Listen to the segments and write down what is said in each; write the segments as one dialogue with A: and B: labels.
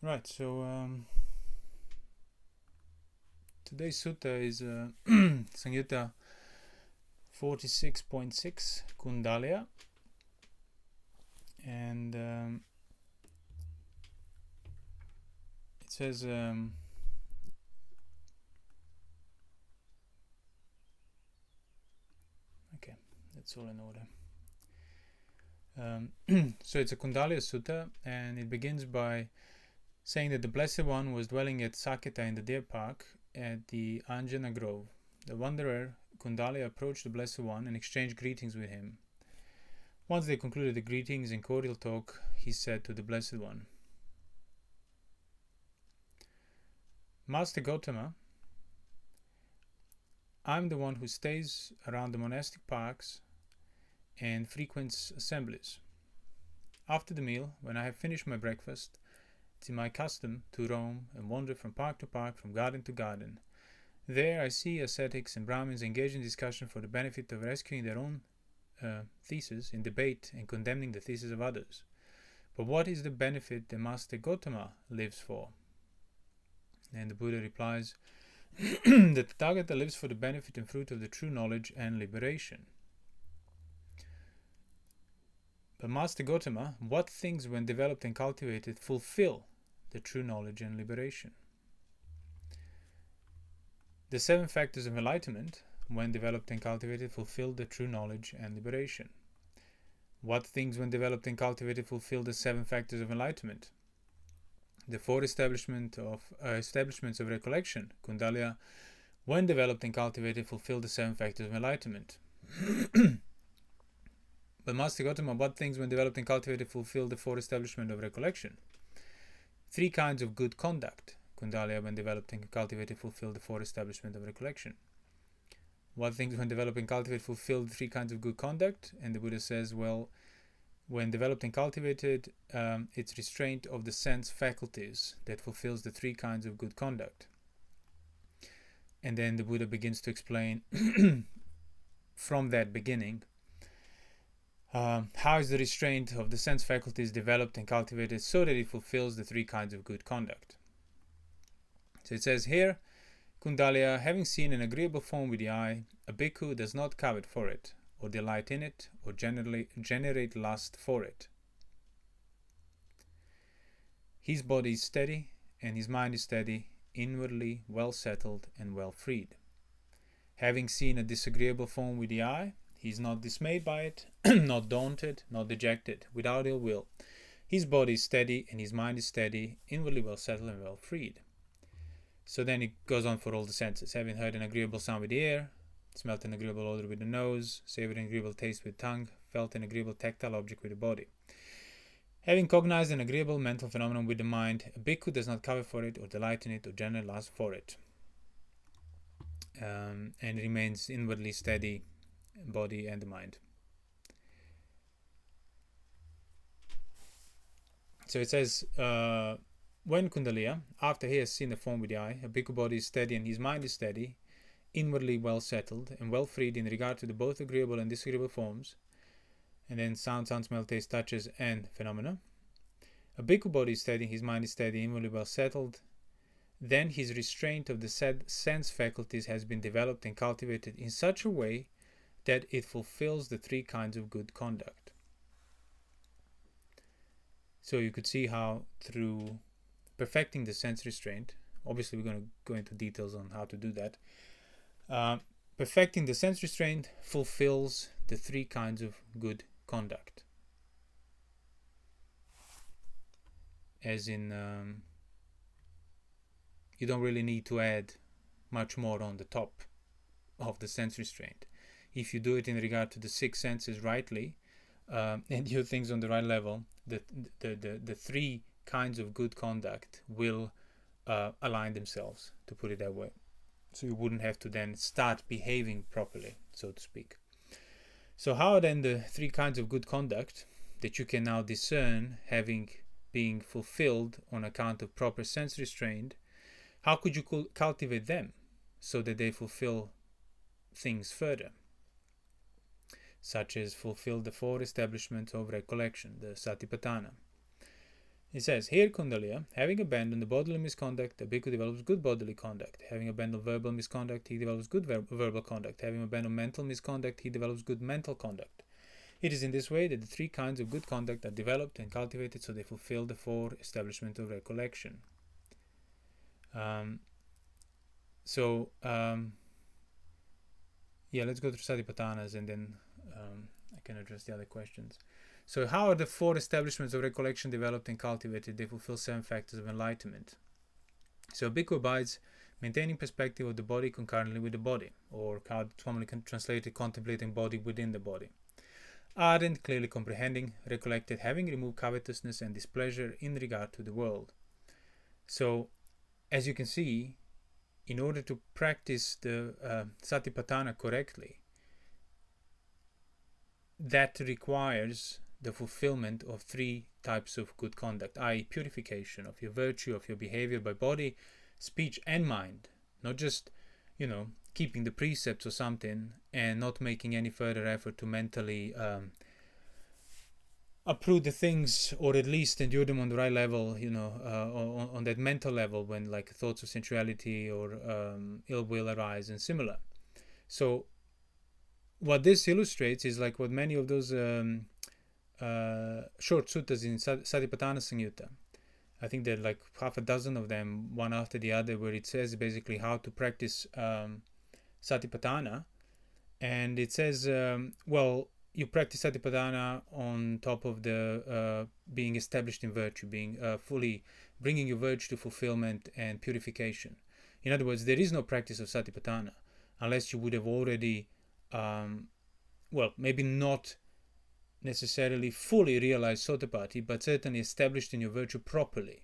A: Right, so today's sutta is Samyutta 46.6, Kuṇḍaliyasutta, and it says, okay, that's all in order. So it's a Kuṇḍaliyasutta, and it begins by saying that the Blessed One was dwelling at Saketa in the deer park at the Anjana Grove. The wanderer Kuṇḍaliya approached the Blessed One and exchanged greetings with him. Once they concluded the greetings and cordial talk, he said to the Blessed One, Master Gautama, I'm the one who stays around the monastic parks and frequents assemblies. After the meal, when I have finished my breakfast, it's in my custom to roam and wander from park to park, from garden to garden. There I see ascetics and Brahmins engaged in discussion for the benefit of rescuing their own thesis in debate and condemning the thesis of others. But what is the benefit the Master Gautama lives for? And the Buddha replies that the Tathagata lives for the benefit and fruit of the true knowledge and liberation. But Master Gautama, what things when developed and cultivated fulfill the true knowledge and liberation? The 7 factors of enlightenment, when developed and cultivated, fulfill the true knowledge and liberation. What things when developed and cultivated fulfill the 7 factors of enlightenment? The 4 establishments of recollection, Kuṇḍaliya, when developed and cultivated, fulfill the 7 factors of enlightenment. But Master Gautama, what things when developed and cultivated fulfill the 4 establishments of recollection? 3 kinds of good conduct, Kuṇḍaliya, when developed and cultivated, fulfill the 4 establishments of recollection. What things when developed and cultivated fulfill the 3 kinds of good conduct? And the Buddha says, well, when developed and cultivated, it's restraint of the sense faculties that fulfills the 3 kinds of good conduct. And then the Buddha begins to explain from that beginning how is the restraint of the sense faculties developed and cultivated so that it fulfills the 3 kinds of good conduct. So it says here, Kuṇḍaliya, having seen an agreeable form with the eye, a bhikkhu does not covet for it, or delight in it, or generate lust for it. His body is steady, and his mind is steady, inwardly well settled and well freed. Having seen a disagreeable form with the eye, he is not dismayed by it, not daunted, not dejected, without ill will. His body is steady, and his mind is steady, inwardly well settled and well freed. So then it goes on for all the senses. Having heard an agreeable sound with the ear, smelt an agreeable odor with the nose, savored an agreeable taste with the tongue, felt an agreeable tactile object with the body. Having cognized an agreeable mental phenomenon with the mind, a bhikkhu does not covet for it, or delight in it, or generate lust for it, and remains inwardly steady, body and the mind. So it says, when Kuṇḍaliya, after he has seen the form with the eye, a bhikkhu body is steady and his mind is steady, inwardly well settled and well freed in regard to the both agreeable and disagreeable forms, and then sound, smell, taste, touches, and phenomena. A bhikkhu body is steady, his mind is steady, inwardly well settled. Then his restraint of the said sense faculties has been developed and cultivated in such a way that it fulfills the 3 kinds of good conduct. So you could see how through perfecting the sense restraint, obviously we're going to go into details on how to do that, perfecting the sense restraint fulfills the 3 kinds of good conduct. As in, you don't really need to add much more on the top of the sense restraint. If you do it in regard to the 6 senses rightly, and do things on the right level, the 3 kinds of good conduct will align themselves, to put it that way. So you wouldn't have to then start behaving properly, so to speak. So how then the 3 kinds of good conduct that you can now discern being fulfilled on account of proper sense restraint, how could you cultivate them so that they fulfill things further? Such as fulfill the 4 establishments of recollection, the Satipatthana. It says here, Kuṇḍaliya, having abandoned the bodily misconduct, the bhikkhu develops good bodily conduct. Having abandoned verbal misconduct, he develops good verbal conduct. Having abandoned mental misconduct, he develops good mental conduct. It is in this way that the three kinds of good conduct are developed and cultivated, so they fulfill the four establishment of recollection. Yeah, let's go through Satipatthanas and then I can address the other questions. So how are the four establishments of recollection developed and cultivated? They fulfill 7 factors of enlightenment. So a bhikkhu abides maintaining perspective of the body concurrently with the body, or commonly translated, contemplating body within the body. Ardent, clearly comprehending, recollected, having removed covetousness and displeasure in regard to the world. So, as you can see, in order to practice the Satipatthana correctly, that requires the fulfillment of 3 types of good conduct, i.e. purification of your virtue, of your behavior by body, speech and mind. Not just, keeping the precepts or something and not making any further effort to mentally uproot the things, or at least endure them on the right level, on that mental level, when like thoughts of sensuality or ill will arise and similar. So what this illustrates is like what many of those short suttas in Satipatthana Sangha, I think there are like half a dozen of them, one after the other, where it says basically how to practice Satipatthana. And it says, you practice Satipatthana on top of the being established in virtue, being fully bringing your virtue to fulfillment and purification. In other words, there is no practice of Satipatthana unless you would have already, maybe not necessarily fully realized Sotapatti, but certainly established in your virtue properly.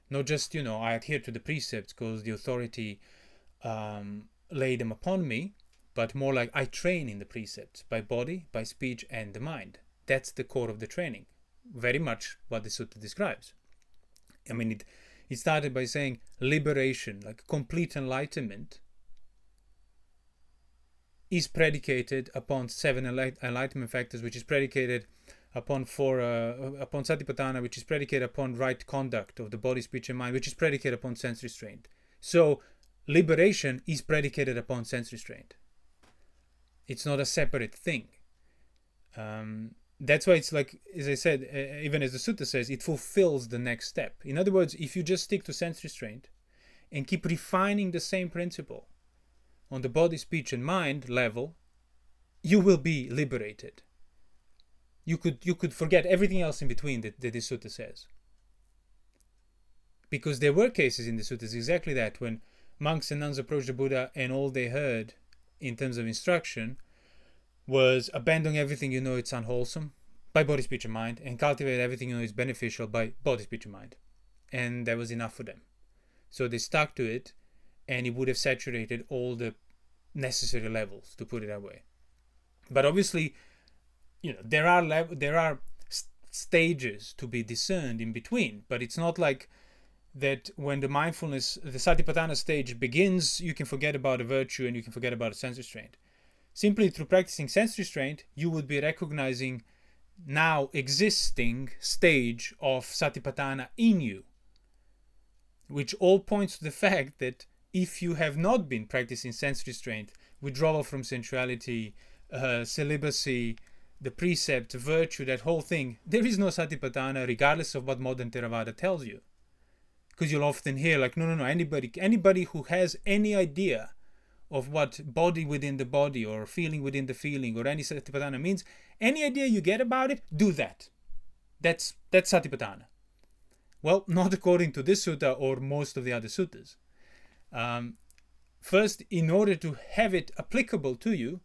A: Not just, I adhere to the precepts because the authority laid them upon me, but more like I train in the precepts by body, by speech and the mind. That's the core of the training. Very much what the sutta describes. I mean, it started by saying liberation, like complete enlightenment, is predicated upon 7 enlightenment factors, which is predicated upon upon Satipatthana, which is predicated upon right conduct of the body, speech and mind, which is predicated upon sense restraint. So liberation is predicated upon sense restraint. It's not a separate thing. That's why it's like, as I said, even as the sutta says, it fulfills the next step. In other words, if you just stick to sense restraint and keep refining the same principle on the body, speech and mind level, you will be liberated. You could forget everything else in between that the sutta says. Because there were cases in the suttas exactly that, when monks and nuns approached the Buddha and all they heard in terms of instruction was abandon everything it's unwholesome by body, speech and mind, and cultivate everything is beneficial by body, speech and mind. And that was enough for them. So they stuck to it, and it would have saturated all the necessary levels, to put it that way. But obviously, there are stages to be discerned in between, but it's not like that when the mindfulness, the Satipatthana stage begins, you can forget about the virtue and you can forget about the sense restraint. Simply through practicing sense restraint, you would be recognizing now existing stage of Satipatthana in you, which all points to the fact that if you have not been practicing sense restraint, withdrawal from sensuality, celibacy, the precept, virtue, that whole thing, there is no Satipatthana, regardless of what modern Theravada tells you. Because you'll often hear like, no, anybody who has any idea of what body within the body or feeling within the feeling or any Satipatthana means, any idea you get about it, do that. That's Satipatthana. Well, not according to this sutta or most of the other suttas. First, in order to have it applicable to you,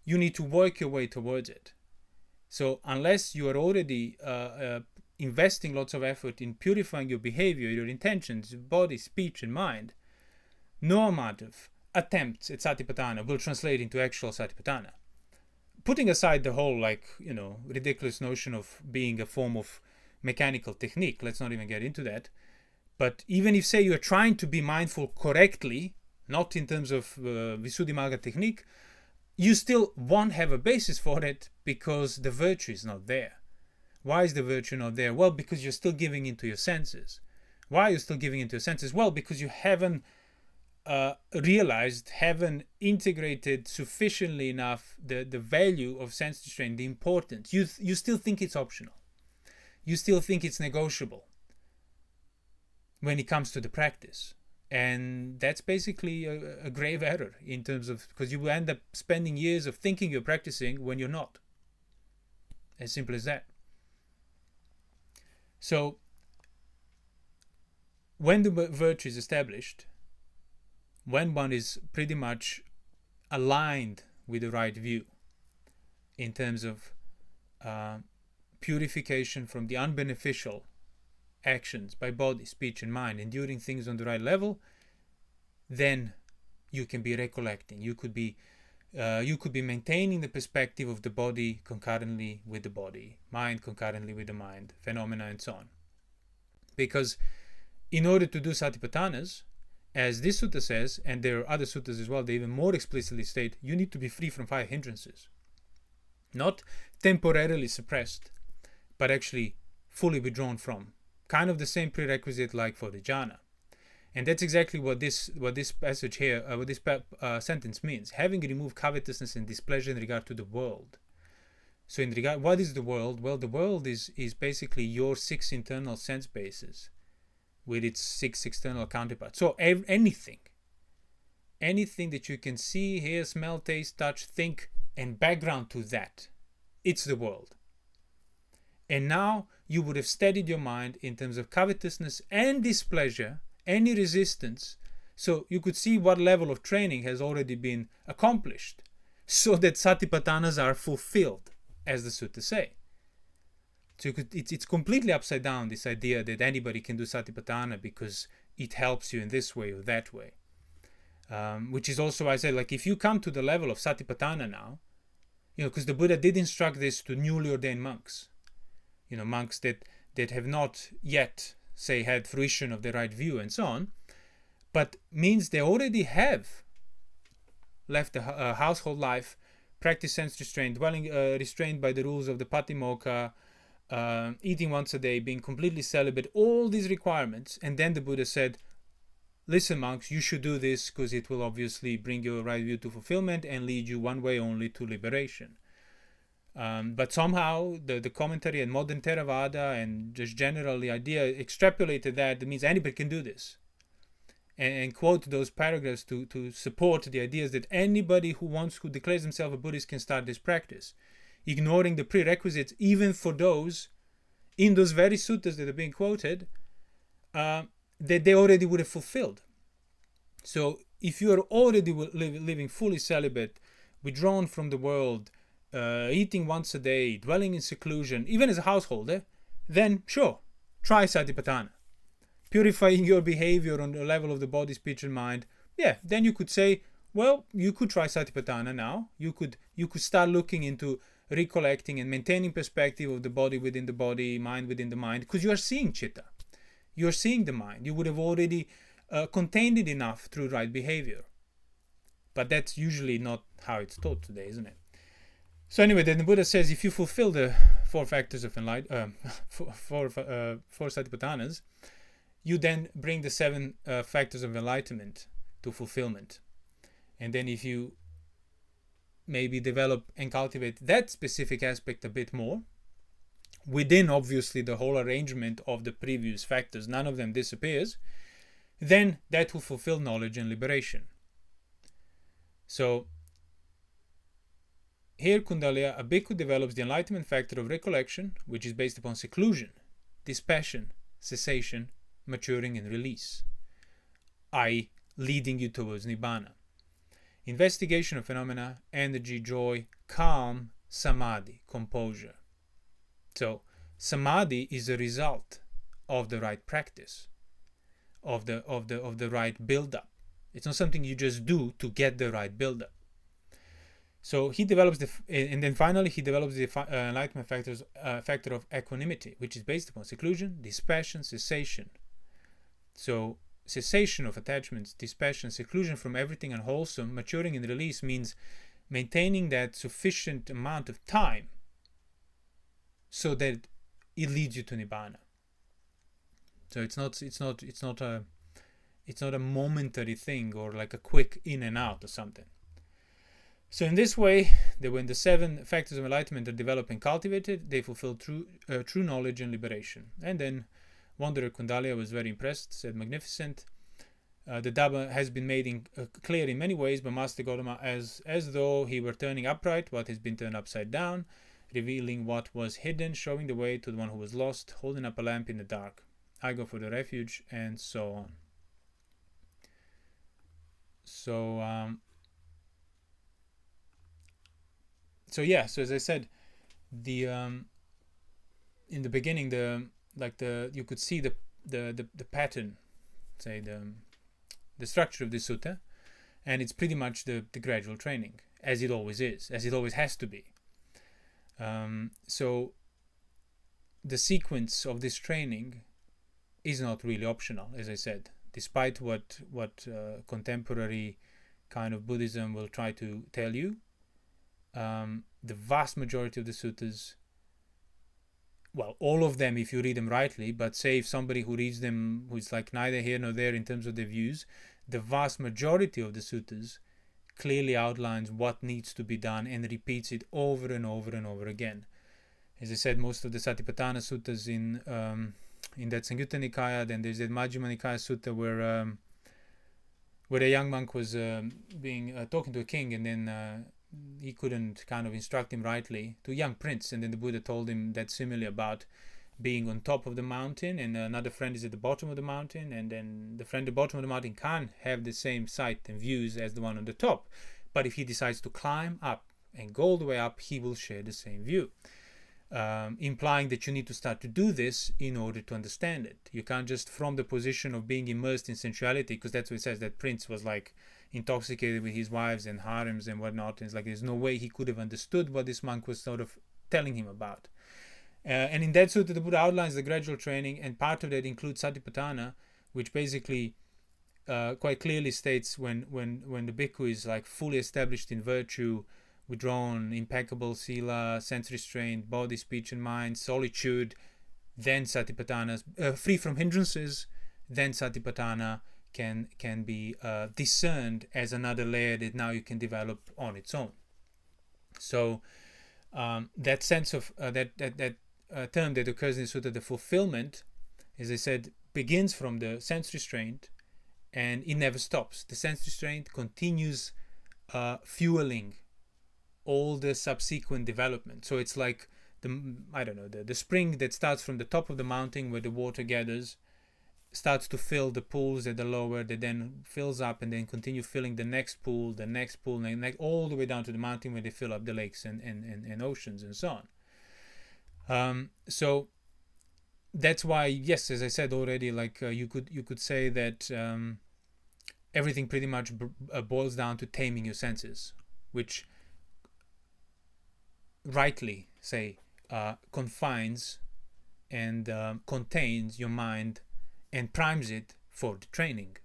A: you need to work your way towards it. So unless you are already investing lots of effort in purifying your behavior, your intentions, body, speech and mind, no amount of attempts at Satipatthana will translate into actual Satipatthana. Putting aside the whole ridiculous notion of being a form of mechanical technique, let's not even get into that. But even if, say, you're trying to be mindful correctly, not in terms of Visuddhimagga technique, you still won't have a basis for it because the virtue is not there. Why is the virtue not there? Well, because you're still giving into your senses. Why are you still giving into your senses? Well, because you haven't realized, haven't integrated sufficiently enough the value of sense restraint, the importance. You still think it's optional. You still think it's negotiable when it comes to the practice. And that's basically a grave error in terms of, because you will end up spending years of thinking you're practicing when you're not. As simple as that. So when the virtue is established, when one is pretty much aligned with the right view in terms of purification from the unbeneficial actions by body, speech and mind, enduring things on the right level, then you can be recollecting. You could be maintaining the perspective of the body concurrently with the body, mind concurrently with the mind, phenomena and so on. Because in order to do Satipatthanas, as this sutta says, and there are other suttas as well, they even more explicitly state, you need to be free from 5 hindrances. Not temporarily suppressed, but actually fully withdrawn from. Kind of the same prerequisite like for the jhana. And that's exactly what this passage here, what this sentence means. Having removed covetousness and displeasure in regard to the world. So in regard, what is the world? Well, the world is basically your 6 internal sense bases with its 6 external counterparts. So anything that you can see, hear, smell, taste, touch, think, and background to that, it's the world. And now you would have steadied your mind in terms of covetousness and displeasure, any resistance, so you could see what level of training has already been accomplished, so that Satipatthanas are fulfilled, as the sutta say. So it's completely upside down, this idea that anybody can do Satipatthana because it helps you in this way or that way. Which is also why I said, like, if you come to the level of Satipatthana now, because the Buddha did instruct this to newly ordained monks, monks that have not yet, say, had fruition of the right view and so on, but means they already have left a household life, practice sense restraint, dwelling restrained by the rules of the Patimokkha, eating once a day, being completely celibate, all these requirements. And then the Buddha said, listen, monks, you should do this because it will obviously bring your right view to fulfillment and lead you one way only to liberation. But somehow the commentary and modern Theravada and just generally idea extrapolated that means anybody can do this. And quote those paragraphs to support the ideas that anybody who declares himself a Buddhist can start this practice, ignoring the prerequisites even for those in those very suttas that are being quoted that they already would have fulfilled. So if you are already living fully celibate, withdrawn from the world, eating once a day, dwelling in seclusion, even as a householder, then sure, try Satipatthana. Purifying your behavior on the level of the body, speech and mind, then you could say, well, you could try Satipatthana now. You could start looking into recollecting and maintaining perspective of the body within the body, mind within the mind, because you are seeing chitta. You are seeing the mind. You would have already contained it enough through right behavior. But that's usually not how it's taught today, isn't it? So anyway, then the Buddha says, if you fulfill the 4 factors of enlightenment, 4 Satipatthanas, you then bring the 7 factors of enlightenment to fulfillment. And then if you maybe develop and cultivate that specific aspect a bit more, within obviously the whole arrangement of the previous factors, none of them disappears, then that will fulfill knowledge and liberation. So here Kuṇḍaliyā, a bhikkhu develops the enlightenment factor of recollection, which is based upon seclusion, dispassion, cessation, maturing and release, i.e. leading you towards Nibbana. Investigation of phenomena, energy, joy, calm, samadhi, composure. So samadhi is a result of the right practice, of the right build-up. It's not something you just do to get the right build-up. So he develops and then finally he develops the enlightenment factor of equanimity, which is based upon seclusion, dispassion, cessation. So cessation of attachments, dispassion, seclusion from everything unwholesome, maturing and release means maintaining that sufficient amount of time so that it leads you to nibbana. So it's not a momentary thing or like a quick in and out or something. So in this way, when the 7 factors of enlightenment are developed and cultivated, they fulfill true knowledge and liberation. And then Wanderer Kuṇḍaliyasutta was very impressed, said, magnificent. The Dhamma has been made clear in many ways by Master Gautama as though he were turning upright what has been turned upside down, revealing what was hidden, showing the way to the one who was lost, holding up a lamp in the dark. I go for the refuge, and so on. So so as I said, the in the beginning, you could see the pattern, say the structure of the sutta, and it's pretty much the gradual training, as it always is, as it always has to be. So the sequence of this training is not really optional, as I said, despite what contemporary kind of Buddhism will try to tell you. The vast majority of the suttas, well, all of them if you read them rightly, but say if somebody who reads them who's like neither here nor there in terms of their views, the vast majority of the suttas clearly outlines what needs to be done and repeats it over and over and over again. As I said, most of the Satipatthana suttas in that Samyutta Nikaya, then there's that Majjhima Nikaya sutta where a young monk was talking to a king, and then he couldn't kind of instruct him rightly, to a young prince, and then the Buddha told him that simile about being on top of the mountain and another friend is at the bottom of the mountain, and then the friend at the bottom of the mountain can't have the same sight and views as the one on the top, but if he decides to climb up and go all the way up, he will share the same view, implying that you need to start to do this in order to understand it. You can't just from the position of being immersed in sensuality, because that's what it says, that prince was like intoxicated with his wives and harems and whatnot, and it's like there's no way he could have understood what this monk was sort of telling him about. And in that sutta, the Buddha outlines the gradual training, and part of that includes Satipatthana, which basically quite clearly states when the bhikkhu is like fully established in virtue, withdrawn, impeccable sila, sense restraint, body, speech and mind, solitude, then Satipatthana, free from hindrances, then Satipatthana can be discerned as another layer that now you can develop on its own. So that sense of that term that occurs in the sutta, the fulfillment, as I said, begins from the sense restraint, and it never stops. The sense restraint continues fueling all the subsequent development. So it's like the spring that starts from the top of the mountain where the water gathers, starts to fill the pools at the lower, that then fills up and then continue filling the next pool, and all the way down to the mountain where they fill up the lakes and oceans and so on. So that's why, yes, as I said already, like you could say that everything pretty much boils down to taming your senses, which rightly say confines and contains your mind and primes it for the training,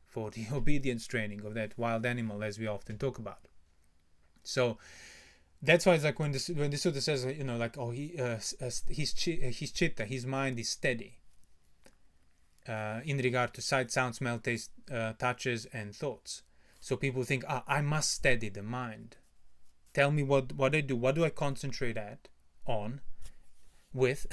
A: for the obedience training of that wild animal, as we often talk about. So that's why it's like when the sutta says, like, oh, his chitta, his mind is steady in regard to sight, sound, smell, taste, touches, and thoughts. So people think, I must steady the mind. Tell me what I do. What do I concentrate on with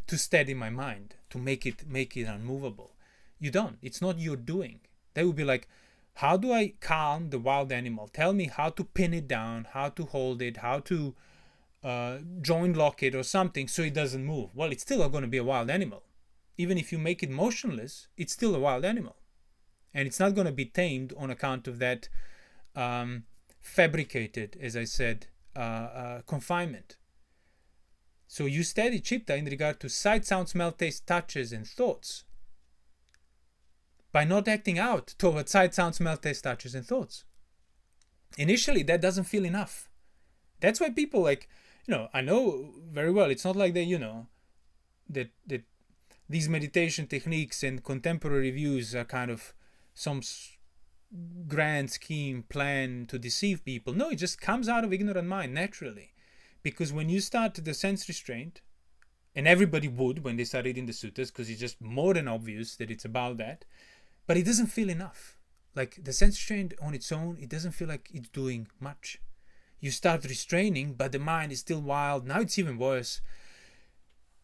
A: to steady my mind, to make it unmovable? You don't. It's not your doing. That would be like, how do I calm the wild animal? Tell me how to pin it down, how to hold it, how to joint lock it or something so it doesn't move. Well, it's still going to be a wild animal. Even if you make it motionless, it's still a wild animal, and it's not going to be tamed on account of that fabricated, as I said, confinement. So you steady chitta in regard to sight, sound, smell, taste, touches, and thoughts by not acting out towards sight, sound, smell, taste, touches, and thoughts. Initially, that doesn't feel enough. That's why people, like, I know very well, it's not like they, that these meditation techniques and contemporary views are kind of some grand scheme plan to deceive people. No, it just comes out of ignorant mind naturally. Because when you start the sense restraint, And everybody would when they start reading the suttas, because it's just more than obvious that it's about that. But it doesn't feel enough. Like the sense restraint on its own, it doesn't feel like it's doing much. You start restraining, but the mind is still wild. Now it's even worse.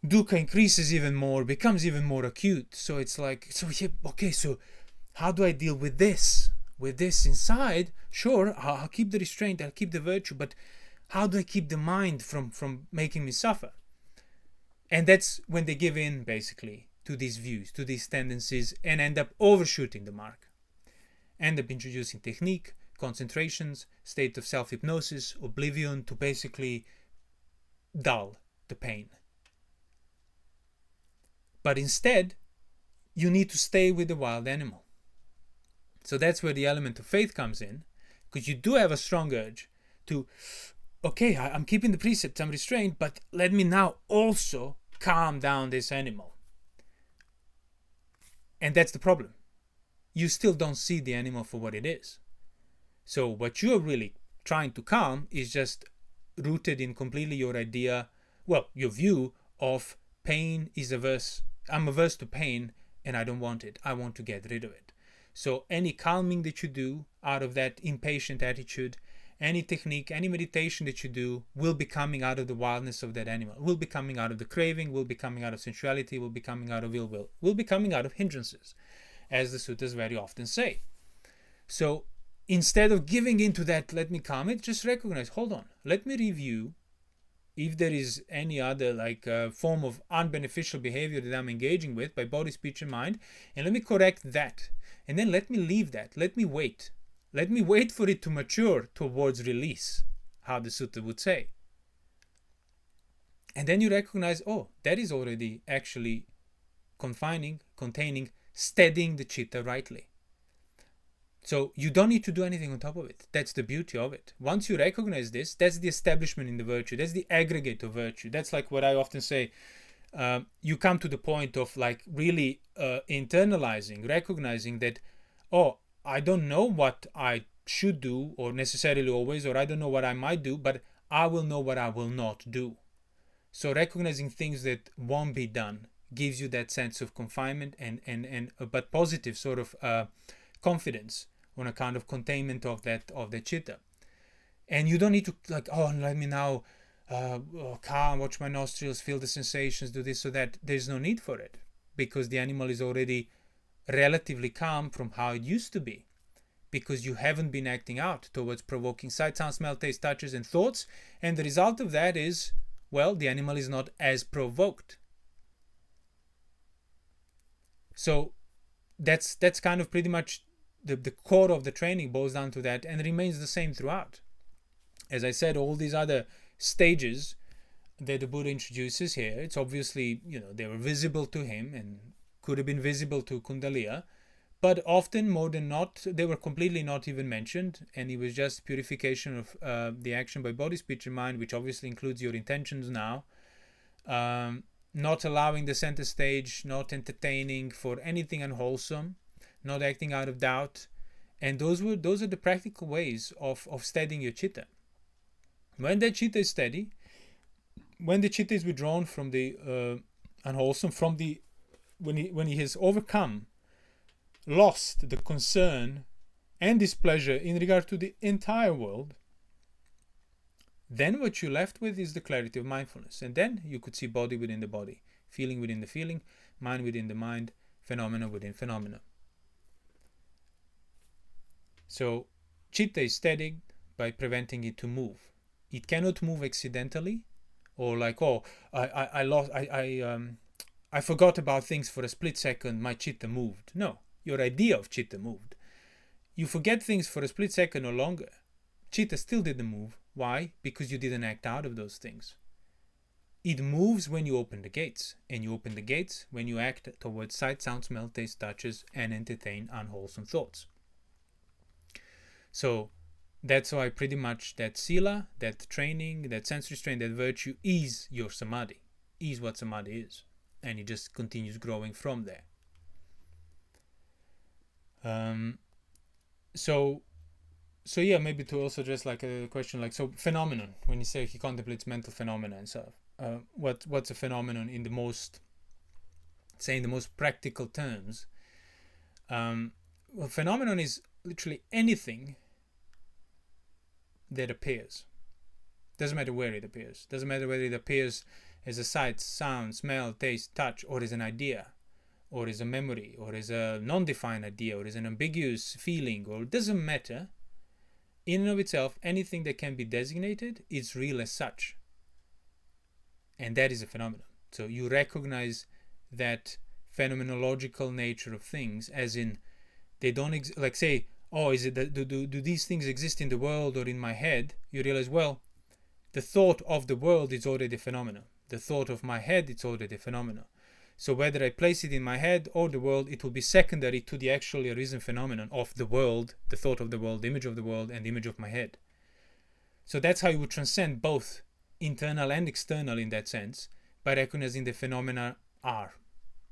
A: Dukkha increases even more, becomes even more acute. So it's like, so yeah, okay, so how do I deal with this? With this inside, sure, I'll keep the restraint, I'll keep the virtue, but how do I keep the mind from making me suffer? And that's when they give in, basically, to these views, to these tendencies, and end up overshooting the mark. End up introducing technique, concentrations, state of self-hypnosis, oblivion, to basically dull the pain. But instead, you need to stay with the wild animal. So that's where the element of faith comes in, because you do have a strong urge to, okay, I'm keeping the precepts, I'm restrained, but let me now also calm down this animal. And that's the problem. You still don't see the animal for what it is. So what you're really trying to calm is just rooted in completely your idea, well, your view of pain is averse. I'm averse to pain and I don't want it. I want to get rid of it. So any calming that you do out of that impatient attitude, any technique, any meditation that you do will be coming out of the wildness of that animal, will be coming out of the craving, will be coming out of sensuality, will be coming out of ill will be coming out of hindrances, as the suttas very often say. So instead of giving into that, let me calm it, just recognize, hold on, let me review if there is any other form of unbeneficial behavior that I'm engaging with by body, speech, and mind, and let me correct that. And then let me leave that. Let me wait. Let me wait for it to mature towards release, how the sutta would say. And then you recognize, oh, that is already actually containing, steadying the chitta rightly. So you don't need to do anything on top of it. That's the beauty of it. Once you recognize this, that's the establishment in the virtue. That's the aggregate of virtue. That's like what I often say. You come to the point of really internalizing, recognizing that, oh, I don't know what I should do, or necessarily always, or I don't know what I might do, but I will know what I will not do. So recognizing things that won't be done gives you that sense of confinement and but positive sort of confidence on account of containment of the chitta. And you don't need to let me now calm, watch my nostrils, feel the sensations, do this or that. There's no need for it, because the animal is already relatively calm from how it used to be, because you haven't been acting out towards provoking sight, sound, smell, taste, touches, and thoughts. And the result of that is, well, the animal is not as provoked. So that's kind of pretty much the core of the training boils down to that, and remains the same throughout. As I said, all these other stages that the Buddha introduces here, it's obviously, they were visible to him and could have been visible to Kuṇḍaliya, but often, more than not, they were completely not even mentioned, and it was just purification of the action by body, speech, and mind, which obviously includes your intentions now. Not allowing the center stage, not entertaining for anything unwholesome, not acting out of doubt. And those are the practical ways of steadying your chitta. When that chitta is steady, when the chitta is withdrawn from the unwholesome, when he has overcome, lost the concern and displeasure in regard to the entire world, then what you're left with is the clarity of mindfulness. And then you could see body within the body, feeling within the feeling, mind within the mind, phenomena within phenomena. So chitta is steadied by preventing it to move. It cannot move accidentally, or I forgot about things for a split second, my chitta moved. No, your idea of chitta moved. You forget things for a split second or longer. Chitta still didn't move. Why? Because you didn't act out of those things. It moves when you open the gates, and you open the gates when you act towards sight, sound, smell, taste, touches, and entertain unwholesome thoughts. So that's why pretty much that sila, that training, that sense restraint, that virtue is your samadhi, is what samadhi is. And it just continues growing from there. So yeah, maybe to also address a question so phenomenon, when you say he contemplates mental phenomena and stuff. what's a phenomenon in the most practical terms. Well, phenomenon is literally anything that appears. Doesn't matter where it appears. Doesn't matter whether it appears as a sight, sound, smell, taste, touch, or as an idea, or as a memory, or as a non-defined idea, or as an ambiguous feeling, or it doesn't matter. In and of itself, anything that can be designated is real as such. And that is a phenomenon. So you recognize that phenomenological nature of things, as in they don't like say, oh, is it that do these things exist in the world or in my head? You realize, well, the thought of the world is already a phenomenon. The thought of my head, it's already a phenomenon. So whether I place it in my head or the world, it will be secondary to the actually arisen phenomenon of the world, the thought of the world, the image of the world, and the image of my head. So that's how you would transcend both internal and external in that sense, by recognizing the phenomena are.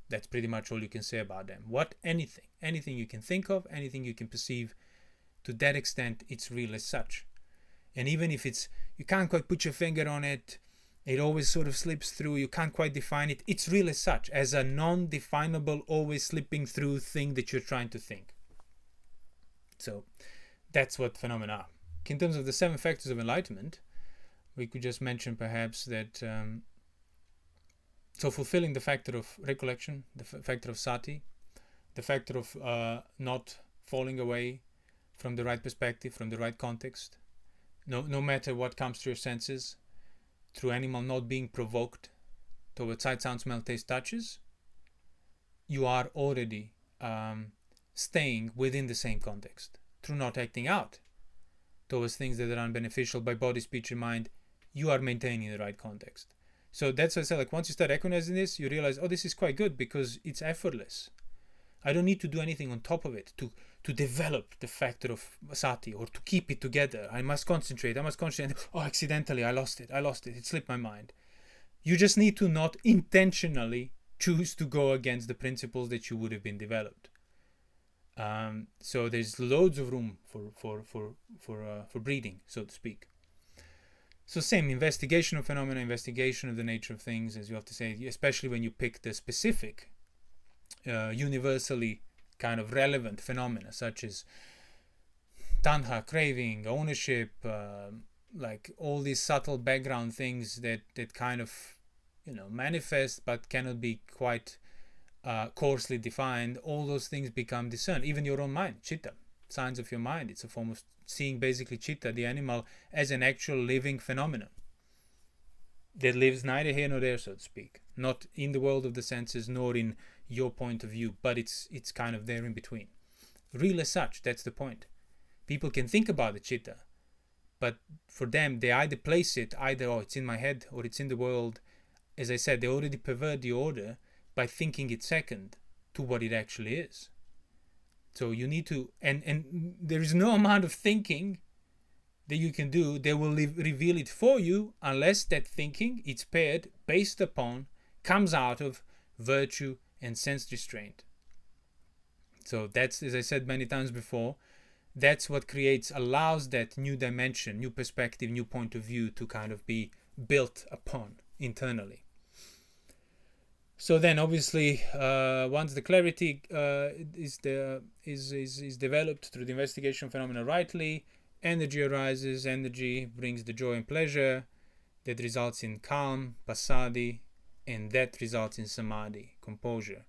A: That's pretty much all you can say about them. Anything you can think of, anything you can perceive, to that extent it's real as such. And even if you can't quite put your finger on it, it always sort of slips through, you can't quite define it, it's real as such, as a non-definable, always slipping through thing that you're trying to think. So that's what phenomena are. In terms of the 7 factors of enlightenment, we could just mention perhaps that so fulfilling the factor of recollection, the factor of sati, the factor of not falling away from the right perspective, from the right context, no matter what comes through your senses, through animal not being provoked towards sight, sound, smell, taste, touches, you are already staying within the same context. Through not acting out towards things that are unbeneficial by body, speech, and mind, you are maintaining the right context. So that's what I said, like once you start recognizing this, you realize, oh, this is quite good because it's effortless. I don't need to do anything on top of it to develop the factor of sati or to keep it together. I must concentrate. Oh, accidentally, I lost it. It slipped my mind. You just need to not intentionally choose to go against the principles that you would have been developed. So there's loads of room for breeding, so to speak. So same investigation of phenomena, investigation of the nature of things, as you have to say, especially when you pick the specific, universally kind of relevant phenomena, such as tanha, craving, ownership, like all these subtle background things that kind of, manifest but cannot be quite coarsely defined. All those things become discerned. Even your own mind, chitta, signs of your mind. It's a form of seeing basically chitta, the animal, as an actual living phenomenon that lives neither here nor there, so to speak, not in the world of the senses nor in your point of view, but it's kind of there in between, real as such. That's the point. People can think about the chitta, but for them they either place it it's in my head or it's in the world. As I said, they already pervert the order by thinking it second to what it actually is. So you need to, and there is no amount of thinking that you can do that will reveal it for you, unless that thinking, it's paired, based upon, comes out of virtue and sense restraint. So that's, as I said many times before, that's what allows that new dimension, new perspective, new point of view to kind of be built upon internally. So then, obviously, once the clarity is developed through the investigation of phenomena rightly, energy arises. Energy brings the joy and pleasure that results in calm, passaddhi, and that results in samadhi, composure,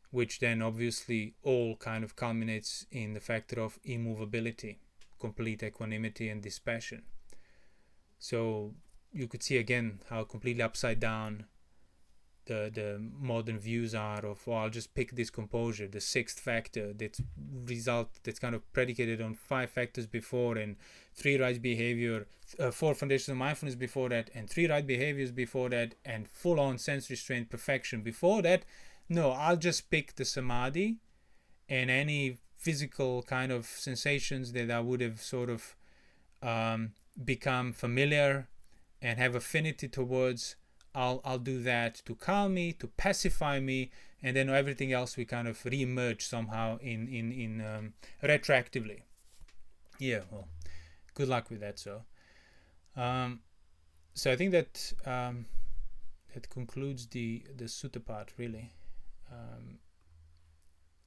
A: which then obviously all kind of culminates in the factor of immovability, complete equanimity and dispassion. So you could see again how completely upside down the modern views are of, I'll just pick this composure, the 6th factor that's kind of predicated on 5 factors before, and 3 right behavior, 4 foundations of mindfulness before that, and 3 right behaviors before that, and full-on sense restraint perfection before that. No, I'll just pick the samadhi, and any physical kind of sensations that I would have sort of become familiar and have affinity towards, I'll do that to calm me, to pacify me, and then everything else we kind of re-emerge somehow in retroactively. Yeah, well, good luck with that. So So I think that that concludes the sutta part, really.